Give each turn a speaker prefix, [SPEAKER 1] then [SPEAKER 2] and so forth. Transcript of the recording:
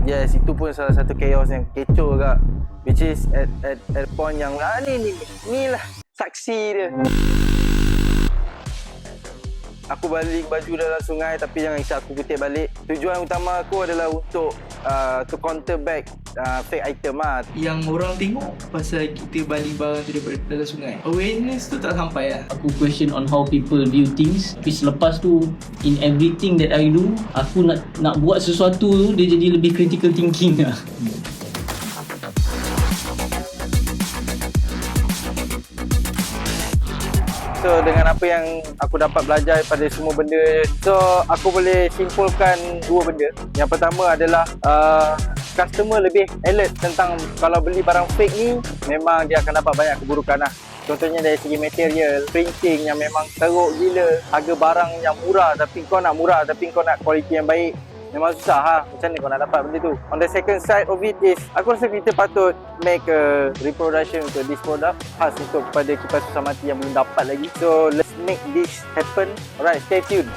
[SPEAKER 1] Yes, itu pun salah satu chaos yang kecoh agak. Which is at point yang ni lah saksi dia. Aku baling baju dalam sungai tapi jangan risau aku kutip balik. Tujuan utama aku adalah untuk to counter back fake item lah.
[SPEAKER 2] Yang orang tengok pasal kita baling barang tu daripada dalam sungai, awareness tu tak sampai lah.
[SPEAKER 3] Aku question on how people view things. Tapi selepas tu, in everything that I do, aku nak buat sesuatu tu, dia jadi lebih critical thinking lah.
[SPEAKER 1] So dengan apa yang aku dapat belajar daripada semua benda, so aku boleh simpulkan dua benda. Yang pertama adalah customer lebih alert tentang kalau beli barang fake ni, memang dia akan dapat banyak keburukan lah. Contohnya dari segi material, printing yang memang teruk gila, harga barang yang murah tapi kau nak kualiti yang baik, memang susah ha. Macam mana kau nak dapat benda tu? On the second side of it is, aku rasa kita patut make a reproduction untuk this product, khas untuk kepada kipas susah mati yang belum dapat lagi. So let's make this happen. Alright, stay tuned.